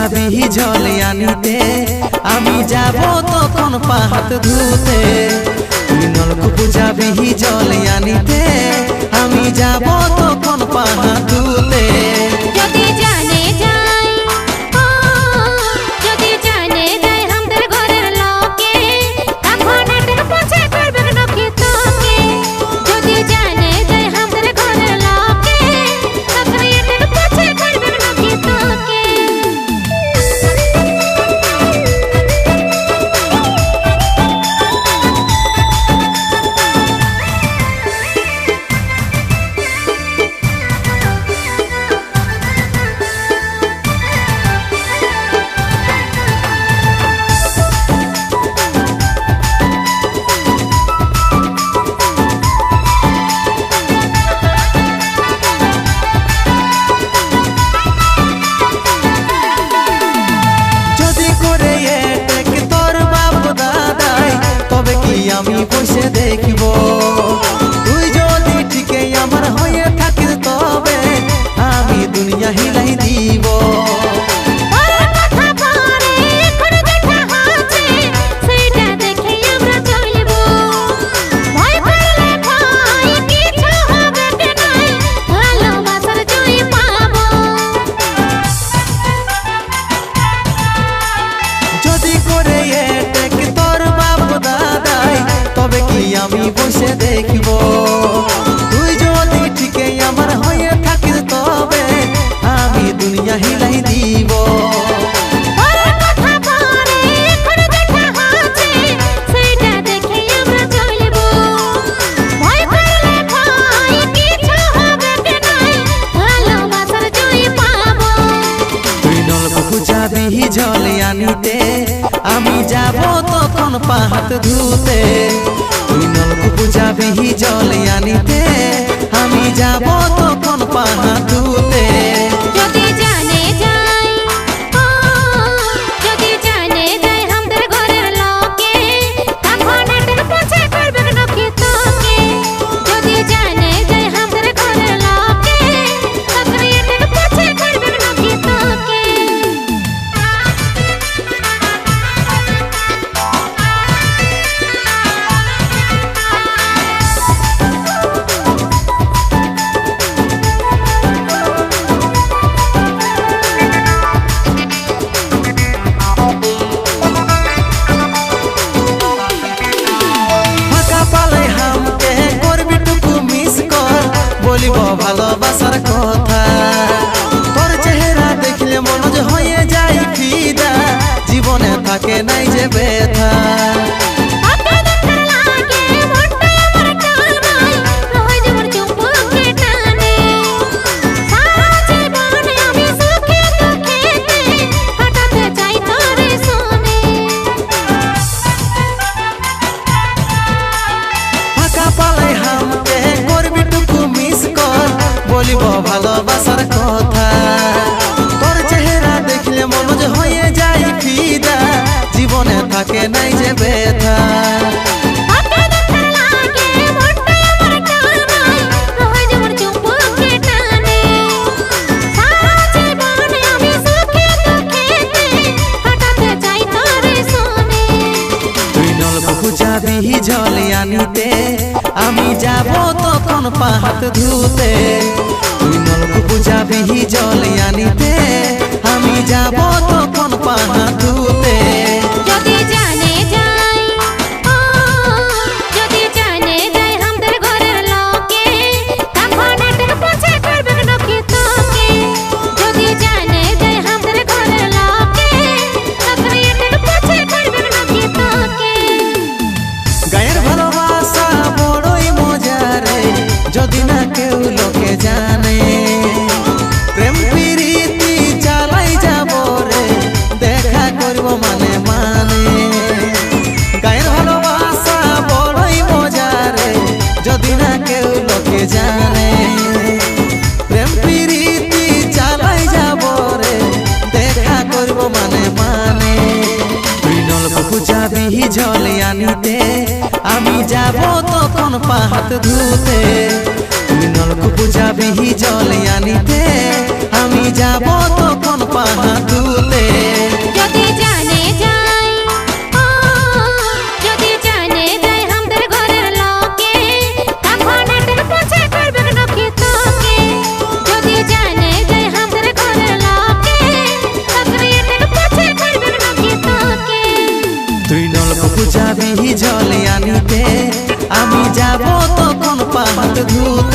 যাবি জল আনিতে, আমি যাব তখন পা হাত ধুতে। তুই নলকূপ যাবি জল আনিতে, আমি যাব তখন পা হাত ধুতে। যদি জানে যাই যদি জানে যাই আমাদের ঘরের লোকে, তখন এটার পছে করবে নাকি তোকে। যদি জানে যাই আমাদের ঘরের লোকে, তখন এটার পছে করবে নাকি তোকে। আমি বসে দেখব, তুই যদি ঠিকই আমার হয়ে থাকিস তবে আমি দুনিয়া হিলাই দিব। আমি বসে দেখব, তুই যদি ঠিকই আমার হয়ে থাকিস তবে আমি দুনিয়া হিলাই দিব। তুই নলকূপ যাবি জল আনিতে, আমি যাব তখন পা হাত ধুতে। তুই নলকূপ যাবি জল আনিতে, আমি যাব তখন পা হাত ধুতে। যদি জানে যাই যদি জানে যাই আমাদের ঘরের লোকে, তখন এটার পছে করবে নাকি তোকে। যদি জানে যাই আমাদের ঘরের লোকে, তখন এটার পছে করবে নাকি তোকে। বলিব ভালোবাসার কথা, তোর চেহারা দেখলে মনে যে হয়ে যায় ফিদা, জীবনে থাকে নাই যে ব্যথা। বলিব ভালোবাসার কথা, তোর চেহারা দেখলে মন যে হয়ে যায় ফিদা, জীবনে থাকে নাই যে ব্যথা। তুই নলকূপ যাবি জল আনিতে, আমি যাব তখন পা হাত ধুতে। তুই নলকূপ যাবি জল আনিতে, আমি যাব তখন পা হাত ধুতে। যদি জানে যাই যদি জানে যাই আমাদের ঘরের লোকে, তখন এটার পছে করবে নাকি তোকে। যদি জানে যাই আমাদের ঘরের লোকে, তখন এটার পছে করবে নাকি তোকে। গায়ের ভালোবাসা বড়ই মজা রে, যদি না কেউ লোকে জানে। প্রেম প্রীতি চালাই যাব রে, দেখা করব মানে মানে। গায়ের ভালোবাসা বড়ই মজা রে, যদি না কেউ লোকে জানে। প্রেম প্রীতি চালাই যাব রে, দেখা করব মানে মানে। তুই নলকূপ যাবি জল আনিতে, আমি যাব তখন পা হাত ধুতে। তুই নলকূপ যাবি জল আনিতে, আমি যাব তখন পা হাত ধুতে। জল আনিতে আমি যাব তখন পা হাত ধুতে।